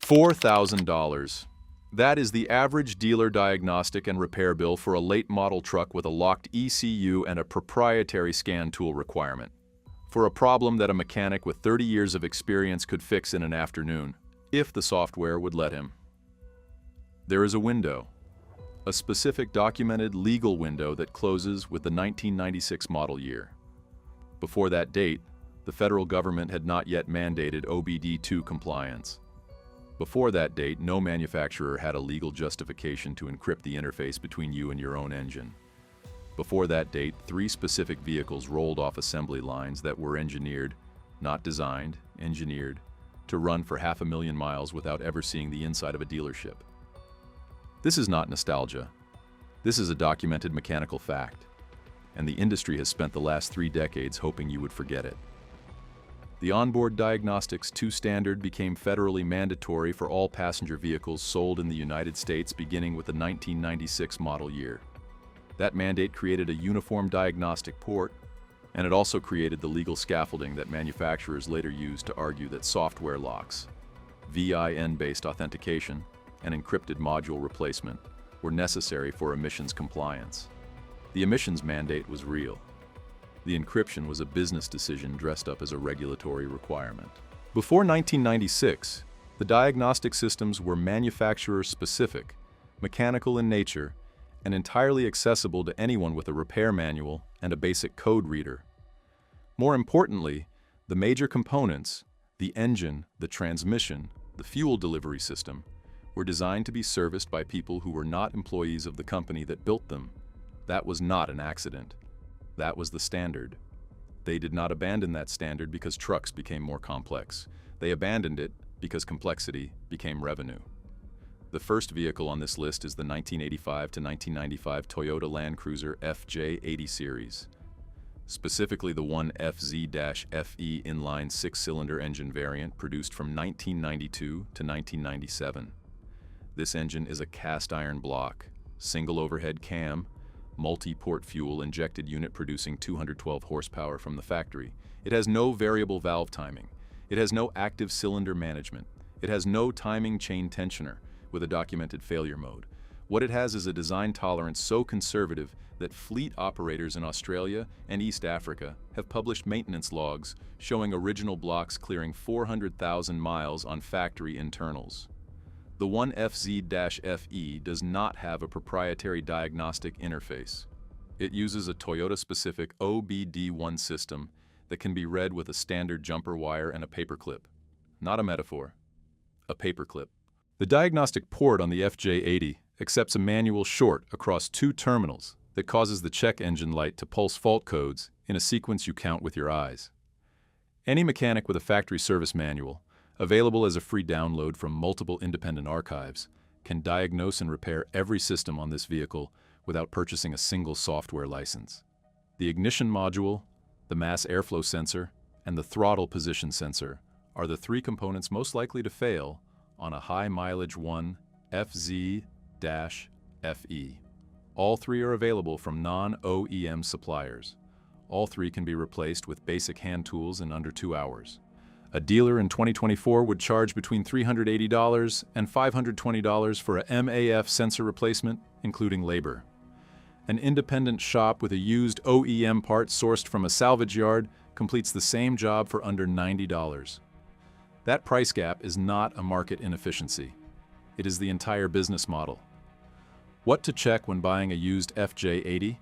$4,000. That is the average dealer diagnostic and repair bill for a late model truck with a locked ECU and a proprietary scan tool requirement. For a problem that a mechanic with 30 years of experience could fix in an afternoon, if the software would let him. There is a window, a specific documented legal window that closes with the 1996 model year. Before that date, the federal government had not yet mandated OBD2 compliance. Before that date, no manufacturer had a legal justification to encrypt the interface between you and your own engine. Before that date, 3 specific vehicles rolled off assembly lines that were engineered, not designed, engineered, to run for 500,000 miles without ever seeing the inside of a dealership. This is not nostalgia. This is a documented mechanical fact, and the industry has spent the last 3 decades hoping you would forget it. The Onboard Diagnostics 2 standard became federally mandatory for all passenger vehicles sold in the United States beginning with the 1996 model year. That mandate created a uniform diagnostic port, and it also created the legal scaffolding that manufacturers later used to argue that software locks, VIN-based authentication, and encrypted module replacement were necessary for emissions compliance. The emissions mandate was real. The encryption was a business decision dressed up as a regulatory requirement. Before 1996, the diagnostic systems were manufacturer-specific, mechanical in nature, and entirely accessible to anyone with a repair manual and a basic code reader. More importantly, the major components, the engine, the transmission, the fuel delivery system, were designed to be serviced by people who were not employees of the company that built them. That was not an accident. That was the standard. They did not abandon that standard because trucks became more complex. They abandoned it because complexity became revenue. The first vehicle on this list is the 1985 to 1995 Toyota Land Cruiser FJ80 series, specifically the 1FZ-FE inline 6-cylinder engine variant produced from 1992 to 1997. This engine is a cast iron block, single overhead cam, multi-port fuel injected unit producing 212 horsepower from the factory. It has no variable valve timing. It has no active cylinder management. It has no timing chain tensioner with a documented failure mode. What it has is a design tolerance so conservative that fleet operators in Australia and East Africa have published maintenance logs showing original blocks clearing 400,000 miles on factory internals. The 1FZ-FE does not have a proprietary diagnostic interface. It uses a Toyota-specific OBD1 system that can be read with a standard jumper wire and a paperclip. Not a metaphor. A paperclip. The diagnostic port on the FJ80 accepts a manual short across 2 terminals that causes the check engine light to pulse fault codes in a sequence you count with your eyes. Any mechanic with a factory service manual, available as a free download from multiple independent archives, can diagnose and repair every system on this vehicle without purchasing a single software license. The ignition module, the mass airflow sensor, and the throttle position sensor are the 3 components most likely to fail on a high-mileage 1FZ-FE. All 3 are available from non-OEM suppliers. All 3 can be replaced with basic hand tools in under 2 hours. A dealer in 2024 would charge between $380 and $520 for a MAF sensor replacement, including labor. An independent shop with a used OEM part sourced from a salvage yard completes the same job for under $90. That price gap is not a market inefficiency. It is the entire business model. What to check when buying a used FJ80?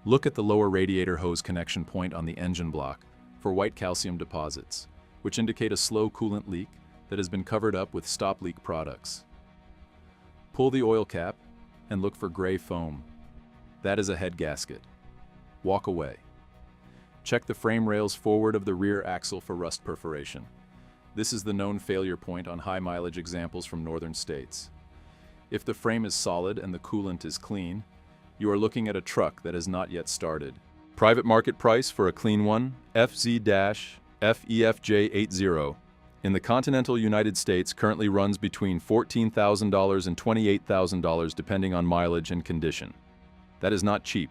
Look at the lower radiator hose connection point on the engine block for white calcium deposits, which indicate a slow coolant leak that has been covered up with stop leak products. Pull the oil cap and look for gray foam. That is a head gasket. Walk away. Check the frame rails forward of the rear axle for rust perforation. This is the known failure point on high-mileage examples from northern states. If the frame is solid and the coolant is clean, you are looking at a truck that has not yet started. Private market price for a clean one, FZ-FEFJ80, in the continental United States currently runs between $14,000 and $28,000 depending on mileage and condition. That is not cheap.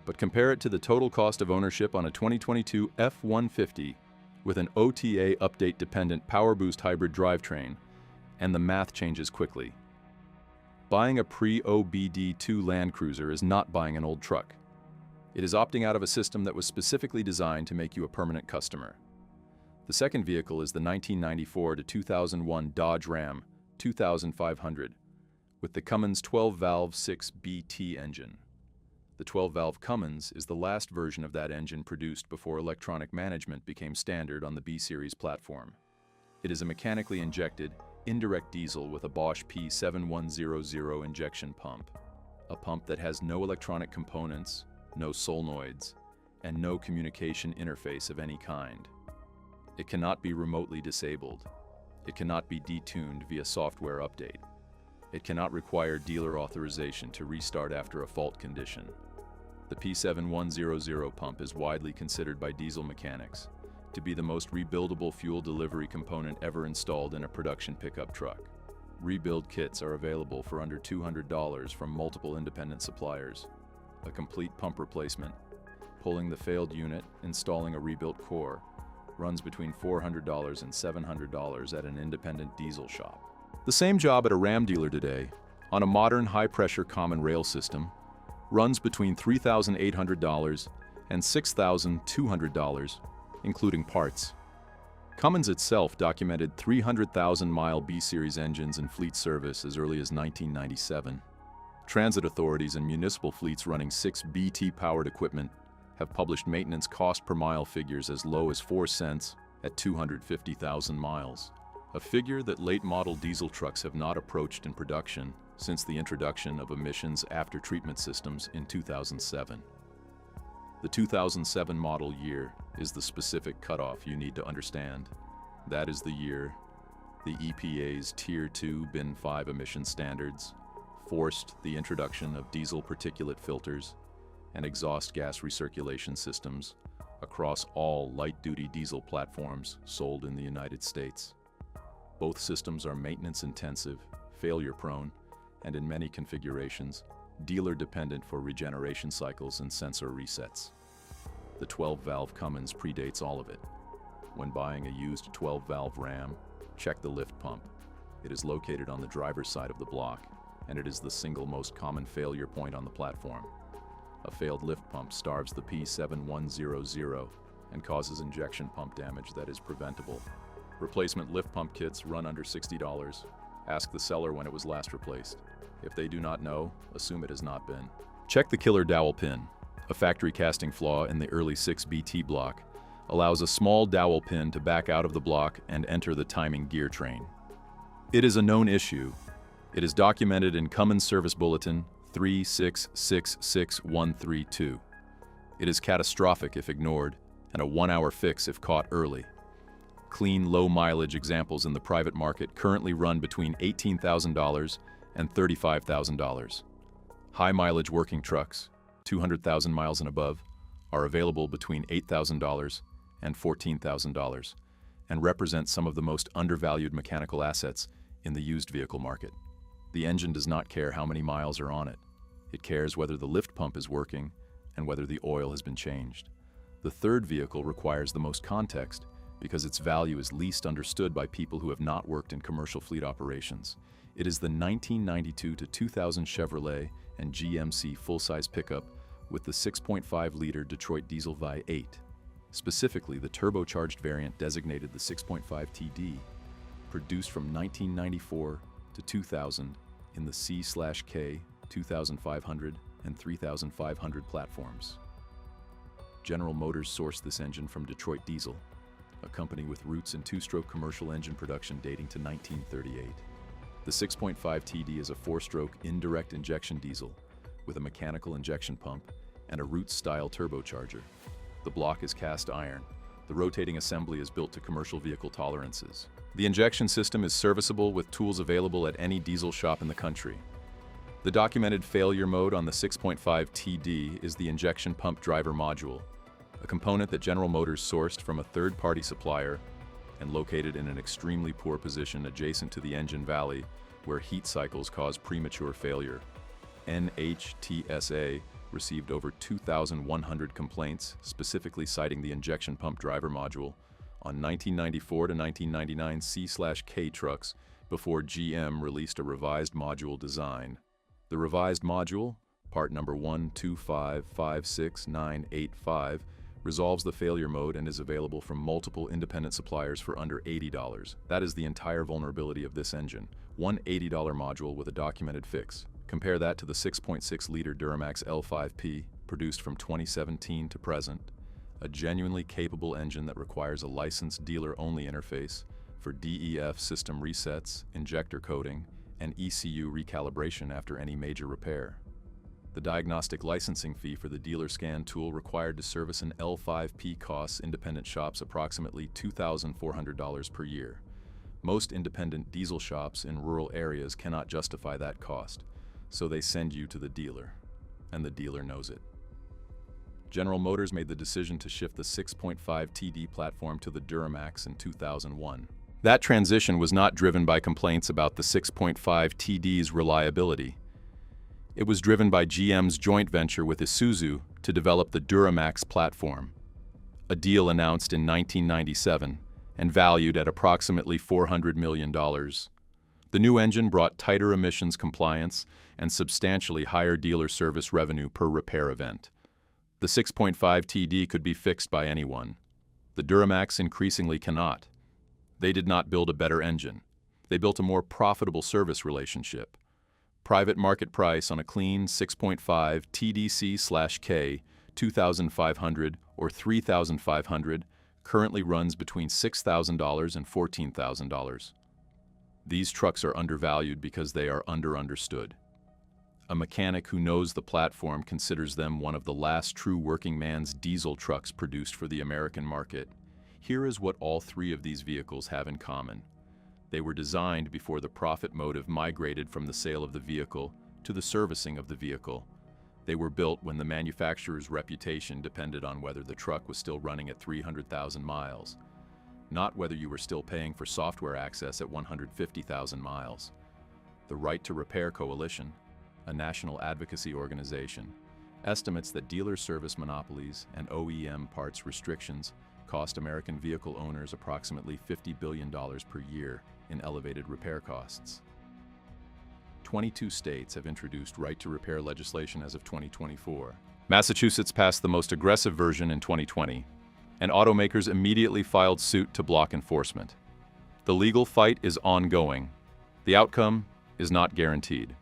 But compare it to the total cost of ownership on a 2022 F-150 with an OTA update-dependent power boost hybrid drivetrain, and the math changes quickly. Buying a pre-OBD2 Land Cruiser is not buying an old truck. It is opting out of a system that was specifically designed to make you a permanent customer. The second vehicle is the 1994 to 2001 Dodge Ram 2500 with the Cummins 12-valve 6BT engine. The 12-valve Cummins is the last version of that engine produced before electronic management became standard on the B-Series platform. It is a mechanically injected, indirect diesel with a Bosch P7100 injection pump, a pump that has no electronic components, no solenoids, and no communication interface of any kind. It cannot be remotely disabled. It cannot be detuned via software update. It cannot require dealer authorization to restart after a fault condition. The P7100 pump is widely considered by diesel mechanics to be the most rebuildable fuel delivery component ever installed in a production pickup truck. Rebuild kits are available for under $200 from multiple independent suppliers. A complete pump replacement, pulling the failed unit, installing a rebuilt core, runs between $400 and $700 at an independent diesel shop. The same job at a Ram dealer today, on a modern high-pressure common rail system, runs between $3,800 and $6,200, including parts. Cummins itself documented 300,000-mile B-Series engines in fleet service as early as 1997. Transit authorities and municipal fleets running 6 BT-powered equipment have published maintenance cost per mile figures as low as 4 cents at 250,000 miles, a figure that late-model diesel trucks have not approached in production since the introduction of emissions after-treatment systems in 2007. The 2007 model year is the specific cutoff you need to understand. That is the year the EPA's Tier 2 Bin 5 emission standards forced the introduction of diesel particulate filters and exhaust gas recirculation systems across all light-duty diesel platforms sold in the United States. Both systems are maintenance-intensive, failure-prone, and in many configurations, dealer-dependent for regeneration cycles and sensor resets. The 12-valve Cummins predates all of it. When buying a used 12-valve Ram, check the lift pump. It is located on the driver's side of the block, and it is the single most common failure point on the platform. A failed lift pump starves the P7100 and causes injection pump damage that is preventable. Replacement lift pump kits run under $60. Ask the seller when it was last replaced. If they do not know, assume it has not been. Check the killer dowel pin. A factory casting flaw in the early 6BT block allows a small dowel pin to back out of the block and enter the timing gear train. It is a known issue. It is documented in Cummins Service Bulletin 3666132. It is catastrophic if ignored, and a 1-hour fix if caught early. Clean, low-mileage examples in the private market currently run between $18,000 and $35,000. High-mileage working trucks, 200,000 miles and above, are available between $8,000 and $14,000 and represent some of the most undervalued mechanical assets in the used vehicle market. The engine does not care how many miles are on it. It cares whether the lift pump is working and whether the oil has been changed. The third vehicle requires the most context because its value is least understood by people who have not worked in commercial fleet operations. It is the 1992 to 2000 Chevrolet and GMC full-size pickup with the 6.5-liter Detroit diesel V8. Specifically, the turbocharged variant designated the 6.5 TD, produced from 1994 to 2000 in the C/K 2500 and 3500 platforms. General Motors sourced this engine from Detroit Diesel, a company with roots in two-stroke commercial engine production dating to 1938. The 6.5 TD is a 4-stroke indirect injection diesel with a mechanical injection pump and a Roots-style turbocharger. The block is cast iron. The rotating assembly is built to commercial vehicle tolerances. The injection system is serviceable with tools available at any diesel shop in the country. The documented failure mode on the 6.5 TD is the injection pump driver module, a component that General Motors sourced from a third-party supplier and located in an extremely poor position adjacent to the engine valley where heat cycles cause premature failure. NHTSA received over 2,100 complaints specifically citing the injection pump driver module on 1994 to 1999 C/K trucks before GM released a revised module design. The revised module, part number 125566985, resolves the failure mode and is available from multiple independent suppliers for under $80. That is the entire vulnerability of this engine. One $80 module with a documented fix. Compare that to the 6.6-liter Duramax L5P, produced from 2017 to present, a genuinely capable engine that requires a licensed dealer-only interface for DEF system resets, injector coating, and ECU recalibration after any major repair. The diagnostic licensing fee for the dealer scan tool required to service an L5P costs independent shops approximately $2,400 per year. Most independent diesel shops in rural areas cannot justify that cost, so they send you to the dealer, and the dealer knows it. General Motors made the decision to shift the 6.5 TD platform to the Duramax in 2001. That transition was not driven by complaints about the 6.5 TD's reliability. It was driven by GM's joint venture with Isuzu to develop the Duramax platform, a deal announced in 1997 and valued at approximately $400 million. The new engine brought tighter emissions compliance and substantially higher dealer service revenue per repair event. The 6.5 TD could be fixed by anyone. The Duramax increasingly cannot. They did not build a better engine. They built a more profitable service relationship. Private market price on a clean 6.5 TDC/K 2,500 or 3,500 currently runs between $6,000 and $14,000. These trucks are undervalued because they are understood. A mechanic who knows the platform considers them one of the last true working man's diesel trucks produced for the American market. Here is what all three of these vehicles have in common. They were designed before the profit motive migrated from the sale of the vehicle to the servicing of the vehicle. They were built when the manufacturer's reputation depended on whether the truck was still running at 300,000 miles, not whether you were still paying for software access at 150,000 miles. The Right to Repair Coalition, a national advocacy organization, estimates that dealer service monopolies and OEM parts restrictions cost American vehicle owners approximately $50 billion per year in elevated repair costs. 22 states have introduced right-to-repair legislation as of 2024. Massachusetts passed the most aggressive version in 2020, and automakers immediately filed suit to block enforcement. The legal fight is ongoing. The outcome is not guaranteed.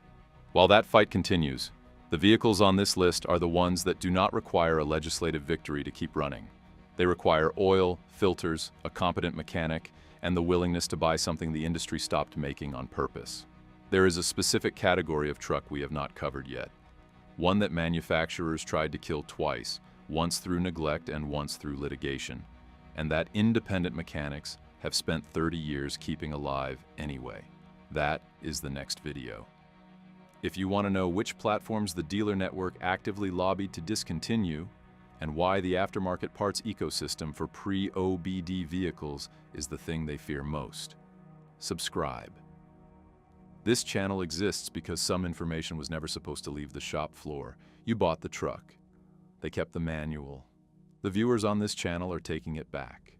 While that fight continues, the vehicles on this list are the ones that do not require a legislative victory to keep running. They require oil, filters, a competent mechanic, and the willingness to buy something the industry stopped making on purpose. There is a specific category of truck we have not covered yet. One that manufacturers tried to kill twice, once through neglect and once through litigation, and that independent mechanics have spent 30 years keeping alive anyway. That is the next video. If you want to know which platforms the dealer network actively lobbied to discontinue, and why the aftermarket parts ecosystem for pre-OBD vehicles is the thing they fear most, subscribe. This channel exists because some information was never supposed to leave the shop floor. You bought the truck. They kept the manual. The viewers on this channel are taking it back.